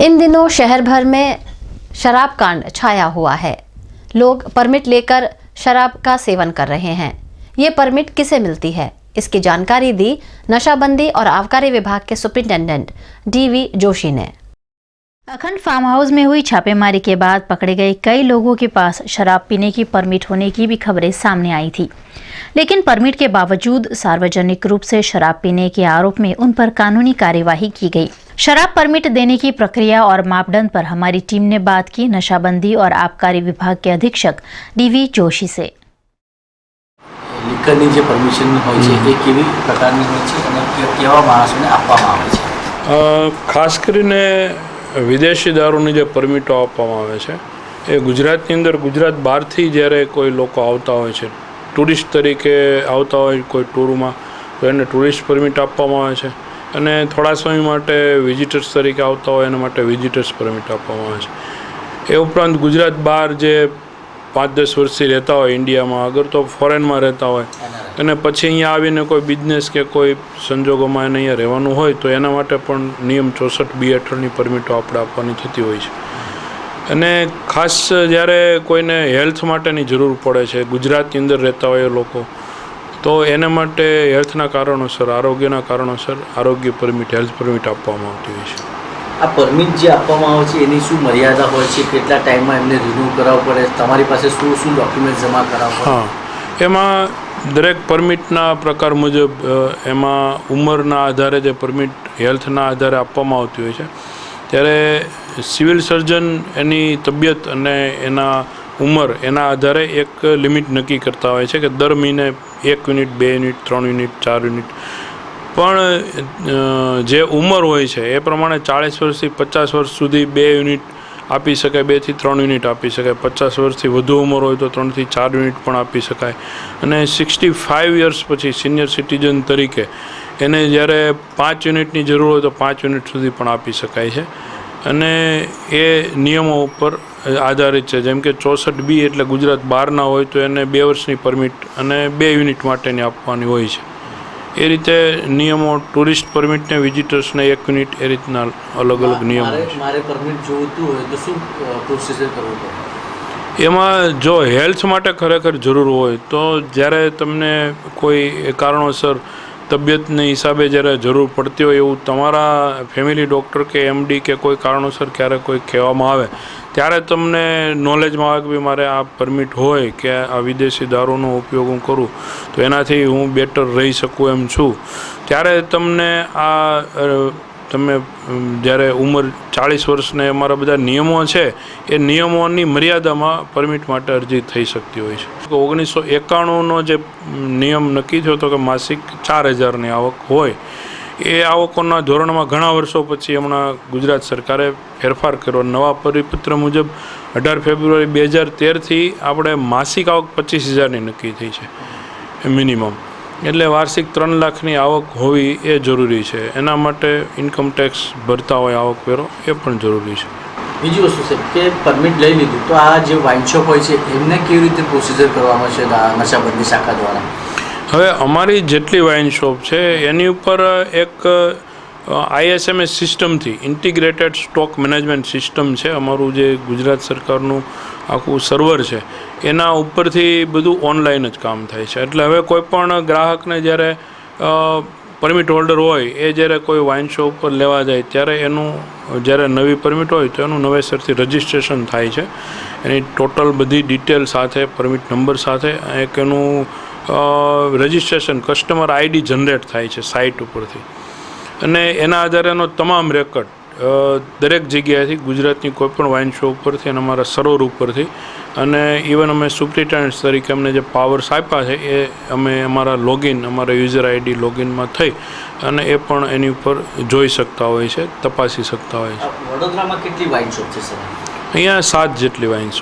इन दिनों शहर भर में शराब कांड छाया हुआ है। लोग परमिट लेकर शराब का सेवन कर रहे हैं। ये परमिट किसे मिलती है, इसकी जानकारी दी नशाबंदी और आबकारी विभाग के सुपरिंटेंडेंट DV जोशी ने। अखंड फार्म हाउस में हुई छापेमारी के बाद पकड़े गए कई लोगों के पास शराब पीने की परमिट होने की भी खबरें सामने आई थी, लेकिन परमिट के बावजूद सार्वजनिक रूप से शराब पीने के आरोप में उन पर कानूनी कार्यवाही की गई। शराब परमिट देने की प्रक्रिया और मापदंड पर हमारी टीम ने बात की नशाबंदी और आबकारी विभाग के अधीक्षक DV जोशी से। लिकરની જે પરમિશન હોય છે એ કેવી પ્રકારની હોય છે અને કેવા માણસોને આપવામાં આવે છે? ખાસ કરીને વિદેશી દારૂની જે પરમિટો આપવામાં આવે છે એ ગુજરાતની અંદર ગુજરાત બહારથી જ્યારે કોઈ લોકો આવતા હોય છે, ટુરિસ્ટ તરીકે આવતા હોય કોઈ ટૂરમાં, તો એને ટુરિસ્ટ પરમિટ આપવામાં આવે છે અને થોડા સમય માટે વિઝિટર્સ તરીકે આવતા હોય એના માટે વિઝિટર્સ પરમિટ આપવામાં આવે છે। એ ઉપરાંત ગુજરાત બહાર જે 5-10 વર્ષથી રહેતા હોય ઇન્ડિયામાં, અગર તો ફોરેનમાં રહેતા હોય અને પછી અહીંયા આવીને કોઈ બિઝનેસ કે કોઈ સંજોગોમાં એને અહીંયા રહેવાનું હોય તો એના માટે પણ નિયમ 64B હેઠળની પરમિટો આપણે આપવાની થતી હોય છે। અને ખાસ જ્યારે કોઈને હેલ્થ માટેની જરૂર પડે છે, ગુજરાતની અંદર રહેતા હોય એ લોકો, તો એના માટે હેલ્થના કારણોસર, આરોગ્યના કારણોસર આરોગ્ય પરમિટ, હેલ્થ પરમિટ આપવામાં આવતી હોય છે। આ પરમિટ જે આપવામાં આવે છે એની શું મર્યાદા હોય છે, કેટલા ટાઈમમાં એમને રિન્યૂ કરાવવું પડે, તમારી પાસે શું શું ડોક્યુમેન્ટ જમા કરાવવા પડે? હા, એમાં દરેક પરમિટના પ્રકાર મુજબ એમાં ઉંમરના આધારે જે પરમિટ હેલ્થના આધારે આપવામાં આવતી હોય છે, ત્યારે સિવિલ સર્જન એની તબિયત અને એના ઉંમર એના આધારે એક લિમિટ નક્કી કરતા હોય છે કે દર મહિને 1 યુનિટ, 2 યુનિટ, 3 યુનિટ, 4 યુનિટ, પણ જે ઉંમર હોય છે એ પ્રમાણે 40 વર્ષથી 50 વર્ષ સુધી 2 યુનિટ આપી શકાય, 2 થી 3 યુનિટ આપી શકાય। 50 વર્ષથી વધુ ઉંમર હોય તો 3 થી 4 યુનિટ પણ આપી શકાય અને 65 યર્સ પછી સિનિયર સિટીઝન તરીકે એને જ્યારે 5 યુનિટની જરૂર હોય તો 5 યુનિટ સુધી પણ આપી શકાય છે। અને એ નિયમો ઉપર આધારિત છે। જેમ કે 64B એટલે ગુજરાત બહારના હોય તો એને 2 વર્ષની પરમિટ અને 2 યુનિટ માટેની આપવાની હોય છે। એ રીતે નિયમો ટુરિસ્ટ પરમિટને, વિઝિટર્સને 1 યુનિટ, એ રીતના અલગ અલગ નિયમો છે। મારે પરમિટ જોઈતું હોય તો શું પ્રોસિજર કરવું પડે? એમાં જો હેલ્થ માટે ખરેખર જરૂર હોય તો જ્યારે તમને કોઈ કારણોસર તબિયતને હિસાબે જ્યારે જરૂર પડતી હોય એવું તમારા ફેમિલી ડૉક્ટર કે MD કે કોઈ કારણોસર ક્યારેક કોઈ કહેવામાં આવે ત્યારે તમને નોલેજમાં આવે કે ભાઈ મારે આ પરમિટ હોય કે આ વિદેશી દારૂનો ઉપયોગ હું કરું તો એનાથી હું બેટર રહી શકું એમ છું, ત્યારે તમને તમે જ્યારે ઉંમર 40 વર્ષને અમારા બધા નિયમો છે એ નિયમોની મર્યાદામાં પરમિટ માટે અરજી થઈ શકતી હોય છે। 1991નો જે નિયમ નક્કી થયો હતો કે માસિક 4000ની આવક હોય, એ આવકોના ધોરણમાં ઘણા વર્ષો પછી હમણાં ગુજરાત સરકારે ફેરફાર કર્યો। નવા પરિપત્ર મુજબ 18 ફેબ્રુઆરી 2013થી આપણે માસિક આવક 25,000ની નક્કી થઈ છે મિનિમમ, એટલે વાર્ષિક 3 લાખની આવક હોવી એ જરૂરી છે। એના માટે ઇન્કમ ટેક્સ ભરતા હોય આવકવેરો એ પણ જરૂરી છે। બીજી વસ્તુ છે કે પરમિટ લઈ લીધું તો આ જે વાઇન શોપ હોય છે એમને કેવી રીતે પ્રોસિજર કરવામાં છે નશાબંધી શાખા દ્વારા? હવે અમારી જેટલી વાઇન શોપ છે એની ઉપર એક ISMS સિસ્ટમથી ઇન્ટિગ્રેટેડ સ્ટોક મેનેજમેન્ટ સિસ્ટમ છે, અમારું જે ગુજરાત સરકારનું આખું સર્વર છે એના ઉપરથી બધું ઓનલાઈન જ કામ થાય છે। એટલે હવે કોઈ પણ ગ્રાહકને જ્યારે પરમિટ હોલ્ડર હોય એ જ્યારે કોઈ વાઇન શોપ ઉપર લેવા જાય ત્યારે એનું જ્યારે નવી પરમિટ હોય તો એનું નવેસરથી રજિસ્ટ્રેશન થાય છે, એની ટોટલ બધી ડિટેલ સાથે, પરમિટ નંબર સાથે એક એનું રજિસ્ટ્રેશન કસ્ટમર ID જનરેટ થાય છે સાઇટ ઉપરથી અને એના આધારે એનો તમામ રેકર્ડ દરેક જગ્યાએથી ગુજરાતની કોઈપણ વાઇન શોપ ઉપરથી અને અમારા સર્વર ઉપરથી અને ઇવન અમે સુપ્રિન્ટેન્ડન્ટ્સ તરીકે અમને જે પાવર્સ આપ્યા છે એ અમે અમારા લોગિન, અમારા યુઝર ID લોગિનમાં થઈ અને એ પણ એની ઉપર જોઈ શકતા હોય છે, તપાસી શકતા હોય છે। વડોદરામાં કેટલી વાઇન શોપ છે સર? અહીંયા 7 જેટલી વાઇન શોપ